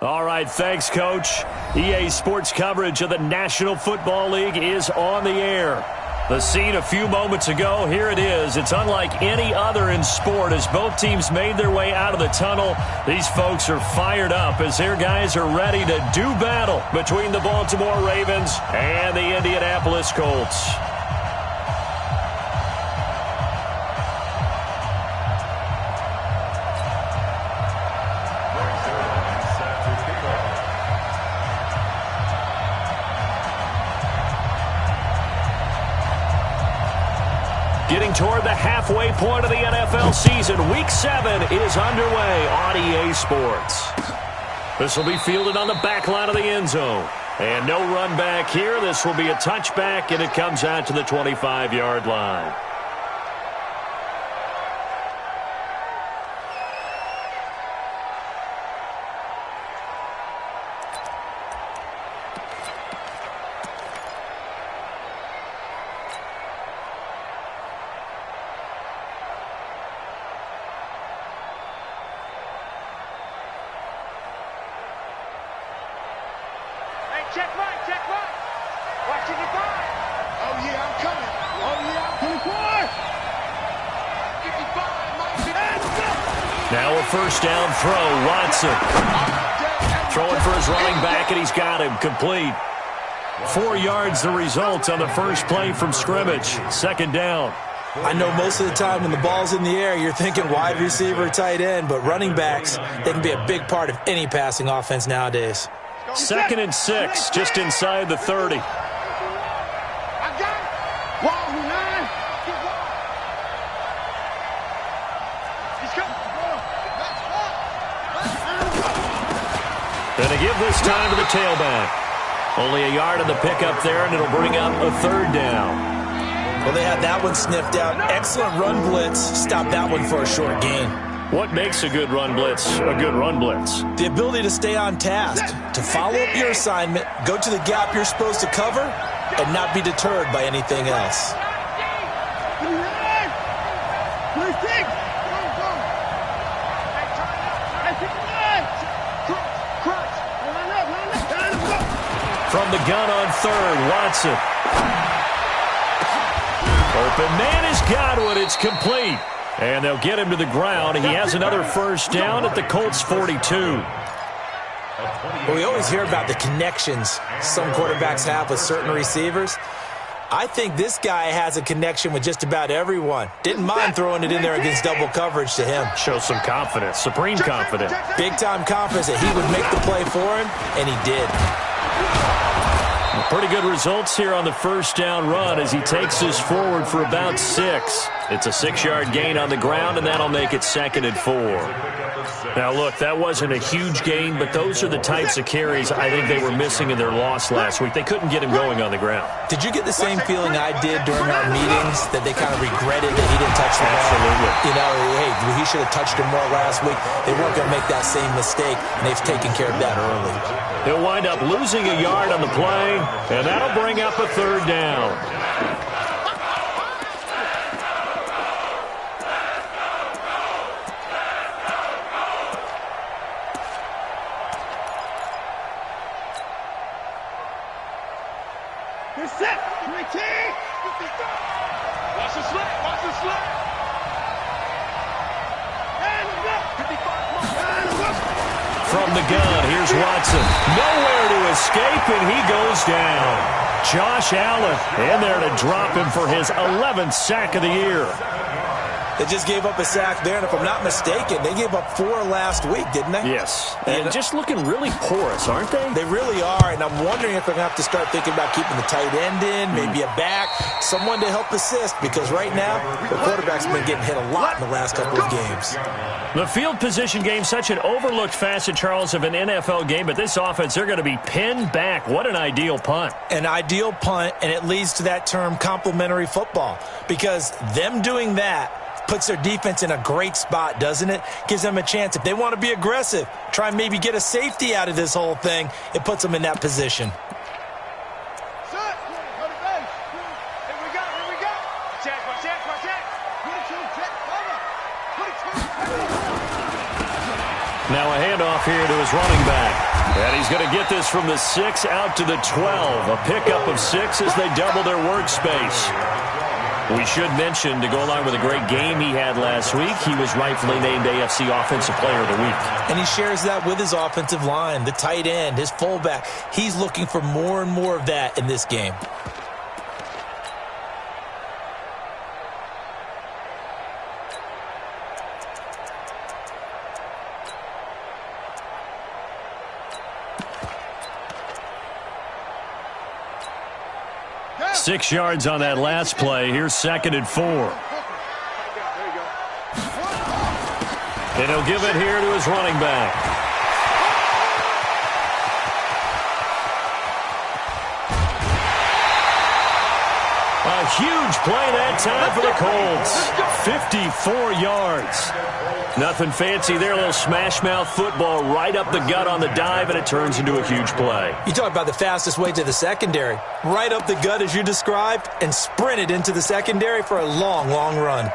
All right, thanks, Coach. EA Sports coverage of the National Football League is on the air. The scene a few moments ago, here it is. It's unlike any other in sport as both teams made their way out of the tunnel. These folks are fired up as their guys are ready to do battle between the Baltimore Ravens and the Indianapolis Colts. Getting toward the halfway point of the NFL season, Week 7 is underway on EA Sports. This will be fielded on the back line of the end zone. And no run back here. This will be a touchback, and it comes out to the 25-yard line. Check right. Watching the fire. Oh, yeah, I'm coming. Oh, yeah, I'm coming. 55. Now a first down throw, Watson. Throwing for his running back, and he's got him complete. 4 yards the result on the first play from scrimmage. Second down. I know most of the time when the ball's in the air, you're thinking wide receiver, tight end, but running backs, they can be a big part of any passing offense nowadays. 2nd and 6, just inside the 30. I got it. Wall, 9. Going to give this time to the tailback. Only a yard in the pickup there, and it'll bring up a third down. Well, they had that one sniffed out. Excellent run blitz. Stop that one for a short gain. What makes a good run blitz a good run blitz? The ability to stay on task, to follow up your assignment, go to the gap you're supposed to cover, and not be deterred by anything else. From the gun on third, Watson. Open man has got one. It's complete. And they'll get him to the ground. He has another first down at the Colts 42. Well, we always hear about the connections some quarterbacks have with certain receivers. I think this guy has a connection with just about everyone. Didn't mind throwing it in there against double coverage to him. Shows some confidence, supreme confidence. Big-time confidence that he would make the play for him, and he did. Pretty good results here on the first down run as he takes this forward for about 6. It's a 6-yard gain on the ground, and that'll make it 2nd and 4. Now, look, that wasn't a huge gain, but those are the types of carries I think they were missing in their loss last week. They couldn't get him going on the ground. Did you get the same feeling I did during our meetings, that they kind of regretted that he didn't touch the ball? Absolutely. You know, hey, he should have touched him more last week. They weren't going to make that same mistake, and they've taken care of that early. He'll wind up losing a yard on the play, and that'll bring up a third down. You're set. 19. Watch the slip. And go. 55. From the gun, here's Watson. Nowhere to escape, and he goes down. Josh Allen in there to drop him for his 11th sack of the year. They just gave up a sack there, and if I'm not mistaken, they gave up 4 last week, didn't they? Yes, and just looking really porous, aren't they? They really are, and I'm wondering if they're going to have to start thinking about keeping the tight end in, maybe a back, someone to help assist, because right now, the quarterback's been getting hit a lot in the last couple of games. The field position game, such an overlooked facet, Charles, of an NFL game, but this offense, they're going to be pinned back. What an ideal punt. An ideal punt, and it leads to that term complementary football, because them doing that puts their defense in a great spot, doesn't it? Gives them a chance. If they want to be aggressive, try and maybe get a safety out of this whole thing, it puts them in that position. Now a handoff here to his running back. And he's going to get this from the 6 out to the 12. A pickup of 6 as they double their workspace. We should mention, to go along with a great game he had last week, he was rightfully named AFC Offensive Player of the Week. And he shares that with his offensive line, the tight end, his fullback. He's looking for more and more of that in this game. Six yards on that last play. Here's 2nd and 4. And he'll give it here to his running back. A huge play that time for the Colts. 54 yards. Nothing fancy there. A little smash-mouth football right up the gut on the dive, and it turns into a huge play. You talk about the fastest way to the secondary. Right up the gut as you described, and sprinted into the secondary for a long, long run.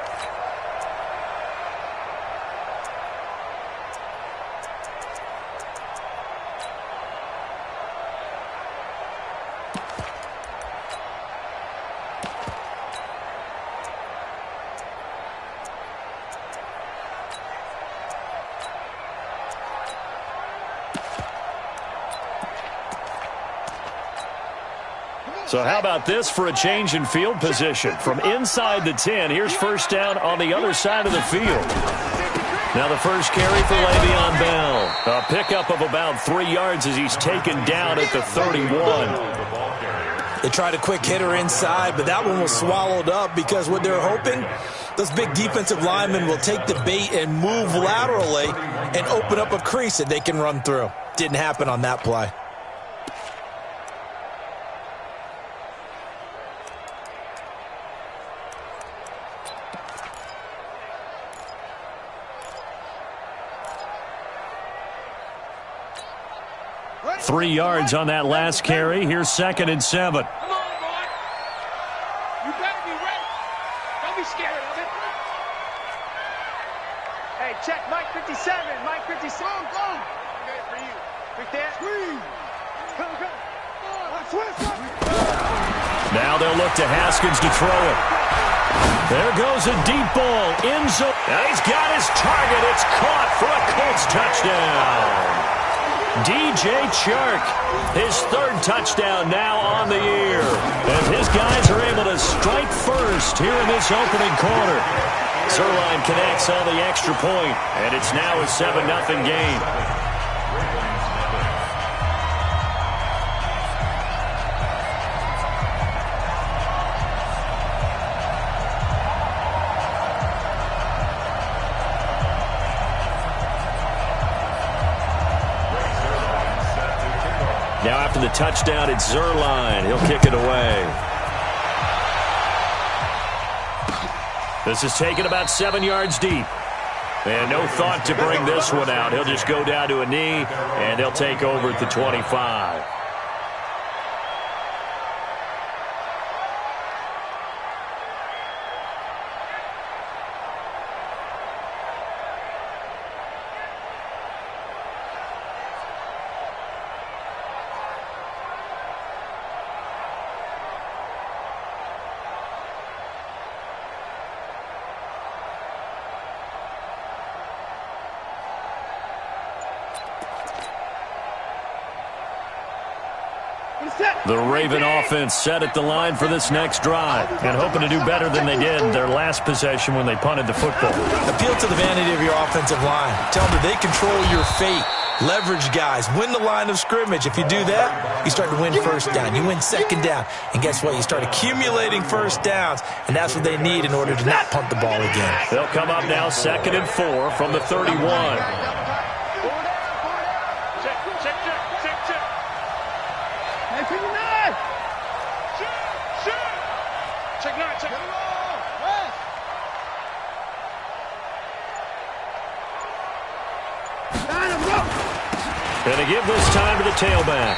So how about this for a change in field position? From inside the 10, here's first down on the other side of the field. Now the first carry for Le'Veon Bell. A pickup of about 3 yards as he's taken down at the 31. They tried a quick hitter inside, but that one was swallowed up because what they're hoping, those big defensive linemen will take the bait and move laterally and open up a crease that they can run through. Didn't happen on that play. Three yards on that last carry. Here's 2nd and 7. Come on, boy. You better be ready. Don't be scared of it. Hey, check Mike 57. Mike 57. Go. Okay, for you. Quick there. Squeeze. Come. Now they'll look to Haskins to throw it. There goes a deep ball. End zone. And he's got his target. It's caught for a Colts touchdown. DJ Chark, his 3rd touchdown now on the year. As his guys are able to strike first here in this opening quarter. Zerline connects on the extra point, and it's now a 7-0 game. Now after the touchdown, it's Zerline. He'll kick it away. This is taken about 7 yards deep. And no thought to bring this one out. He'll just go down to a knee, and they'll take over at the 25. The Raven offense set at the line for this next drive and hoping to do better than they did their last possession when they punted the football. Appeal to the vanity of your offensive line. Tell them that they control your fate. Leverage guys. Win the line of scrimmage. If you do that, you start to win first down. You win second down. And guess what? You start accumulating first downs, and that's what they need in order to not punt the ball again. They'll come up now 2nd and 4 from the 31. Going to give this time to the tailback.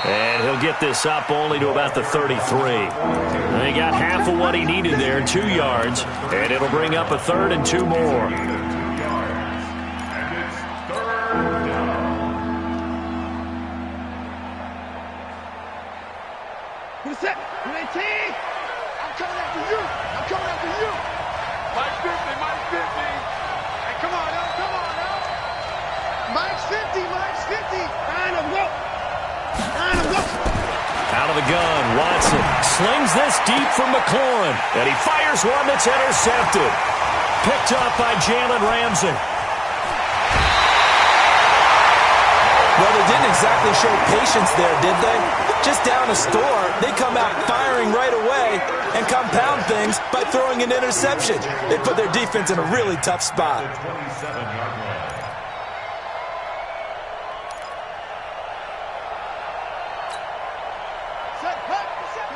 And he'll get this up only to about the 33. He got half of what he needed there, 2 yards. And it'll bring up a 3rd and 2 more. set. 19. I'm coming after you. I'm coming after you. Mike 50, Mike 50. Hey, come on now, come on now. Mike's 50, Mike's 50. Line him, go. Line him, go. Out of the gun, Watson slings this deep from McLaurin, and he fires one that's intercepted. Picked up by Jalen Ramsey. Well, they didn't exactly show patience there, did they? Just down a score, they come out firing right away and compound things by throwing an interception. They put their defense in a really tough spot. Set, cut.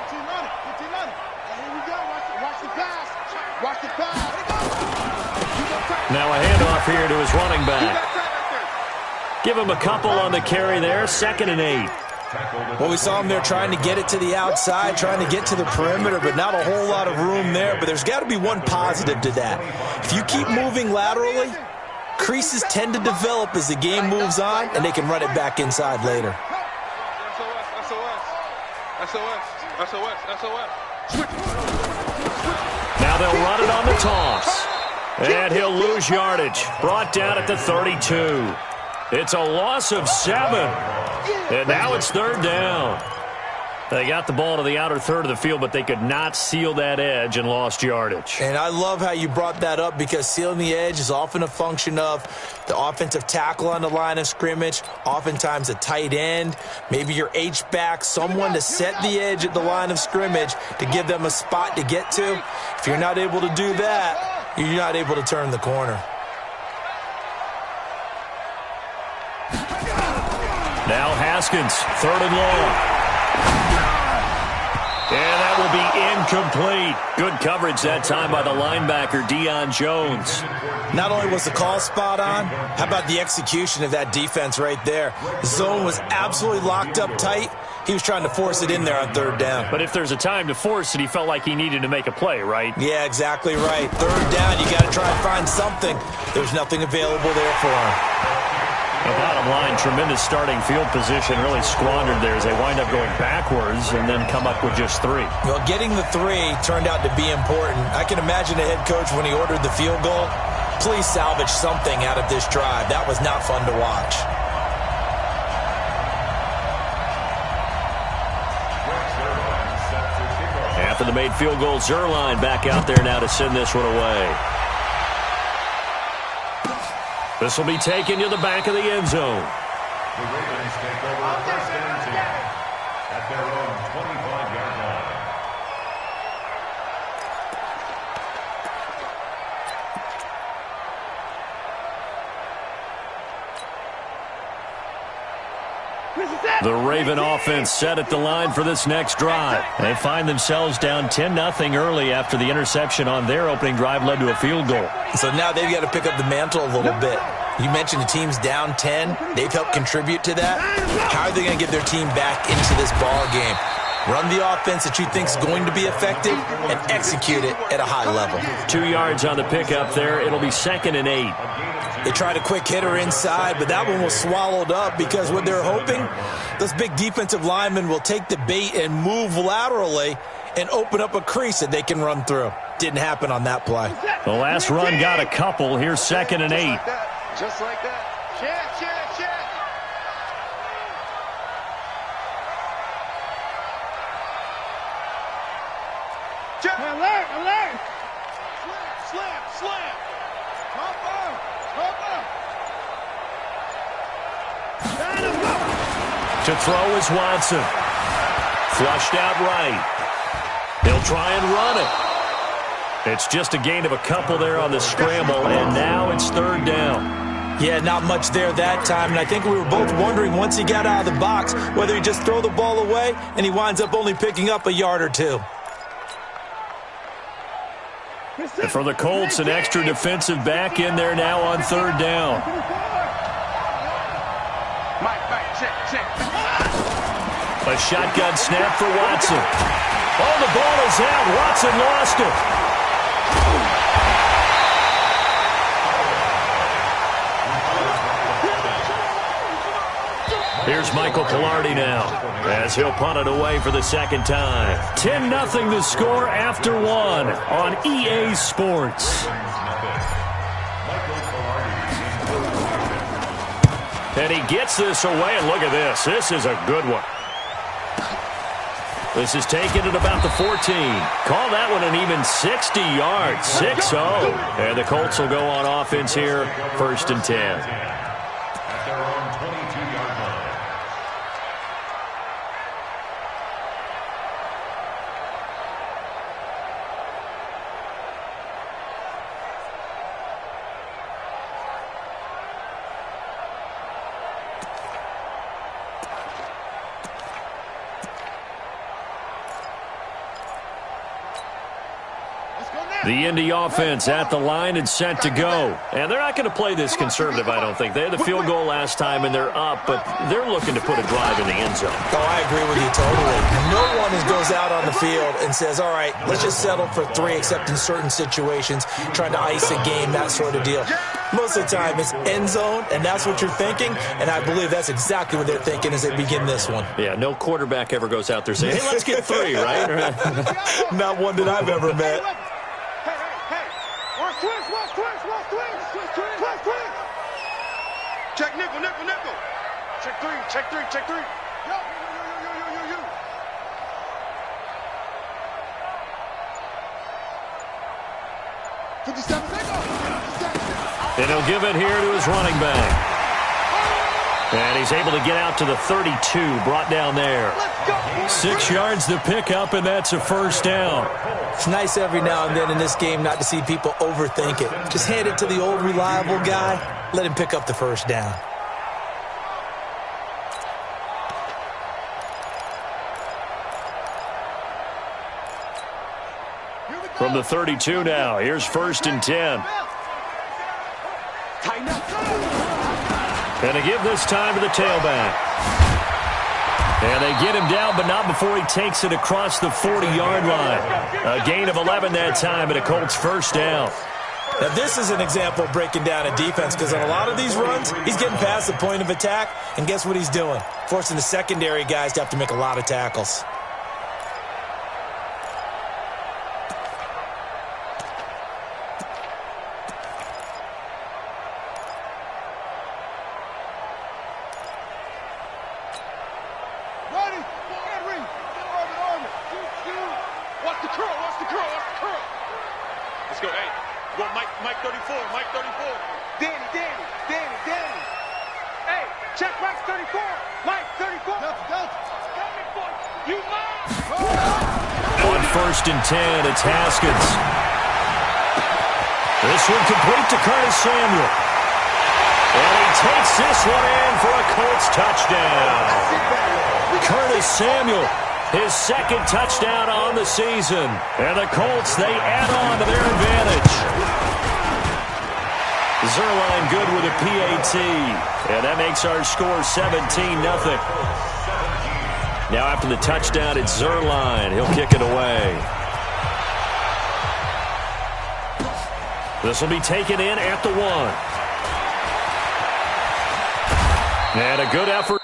15 on it, 15 on it. And here we go. Watch the pass. Watch the pass. Now a handoff here to his running back. Give him a couple on the carry there, 2nd and 8. Well, we saw him there trying to get it to the outside, trying to get to the perimeter, but not a whole lot of room there. But there's got to be one positive to that. If you keep moving laterally, creases tend to develop as the game moves on, and they can run it back inside later. Now they'll run it on the toss. And he'll lose yardage. Brought down at the 32. It's a loss of 7. And now it's 3rd down. They got the ball to the outer third of the field, but they could not seal that edge and lost yardage. And I love how you brought that up, because sealing the edge is often a function of the offensive tackle on the line of scrimmage, oftentimes a tight end, maybe your H-back, someone to set the edge at the line of scrimmage to give them a spot to get to. If you're not able to do that, you're not able to turn the corner. Now Haskins, 3rd and long. And that will be incomplete. Good coverage that time by the linebacker, Deion Jones. Not only was the call spot on, how about the execution of that defense right there? The zone was absolutely locked up tight. He was trying to force it in there on 3rd down. But if there's a time to force it, he felt like he needed to make a play, right? Yeah, exactly right. 3rd down, you got to try and find something. There's nothing available there for him. The bottom line, tremendous starting field position, really squandered there as they wind up going backwards and then come up with just 3. Well, getting the 3 turned out to be important. I can imagine the head coach when he ordered the field goal. Please salvage something out of this drive. That was not fun to watch. After the made field goal, Zerline back out there now to send this one away. This will be taken to the back of the end zone. The Ravens take over 1st and 10 at their own 25-yard line. The Raven offense set at the line for this next drive. They find themselves down 10-0 early after the interception on their opening drive led to a field goal. So now they've got to pick up the mantle a little bit. You mentioned the team's down 10. They've helped contribute to that. How are they going to get their team back into this ball game? Run the offense that you think is going to be effective and execute it at a high level. 2 yards on the pickup there. It'll be 2nd and 8. They tried a quick hitter inside, but that one was swallowed up because what they're hoping, those big defensive linemen will take the bait and move laterally and open up a crease that they can run through. Didn't happen on that play. The last run got a couple. Here's 2nd and 8. Just like that. Check, check, check. Alert, alert. Slam, slam. Pump up, pump up. To throw is Watson. Flushed out right. He'll try and run it. It's just a gain of a couple there on the scramble, and now it's 3rd down. Yeah, not much there that time, and I think we were both wondering once he got out of the box whether he'd just throw the ball away, and he winds up only picking up a yard or 2. And for the Colts, an extra defensive back in there now on 3rd down. A shotgun snap for Watson. Oh, the ball is out. Watson lost it. Here's Michael Collardi now, as he'll punt it away for the second time. 10-0 the score after one on EA Sports. And he gets this away, and look at this. This is a good one. This is taken at about the 14. Call that one an even 60 yards, 6-0. And the Colts will go on offense here, 1st and 10. The Indy offense at the line and set to go. And they're not going to play this conservative, I don't think. They had the field goal last time, and they're up, but they're looking to put a drive in the end zone. Oh, I agree with you totally. No one goes out on the field and says, all right, let's just settle for 3, except in certain situations, trying to ice a game, that sort of deal. Most of the time, it's end zone, and that's what you're thinking, and I believe that's exactly what they're thinking as they begin this one. Yeah, no quarterback ever goes out there saying, hey, let's get 3, right? Not one that I've ever met. Check nickel. Check 3. Yo. 57 And he'll give it here to his running back. And he's able to get out to the 32, brought down there. 6 yards the pickup, and that's a 1st down. It's nice every now and then in this game not to see people overthink it. Just hand it to the old reliable guy. Let him pick up the 1st down. From the 32 now, here's 1st and 10. And they give this time to the tailback. And they get him down, but not before he takes it across the 40-yard line. A gain of 11 that time, and a Colts 1st down. Now, this is an example of breaking down a defense, because on a lot of these runs, he's getting past the point of attack, and guess what he's doing? Forcing the secondary guys to have to make a lot of tackles. Let's go, hey. Go Mike 34. Danny. Hey, check Mike 34. Mike 34. You On 1st and 10, it's Haskins. This one complete to Curtis Samuel. And he takes this one in for a Colts touchdown. Curtis Samuel, his 2nd touchdown on the season. And the Colts, they add on to their advantage. Zerline good with a PAT. And that makes our score 17-0. Now after the touchdown, it's Zerline. He'll kick it away. This will be taken in at the 1. And a good effort.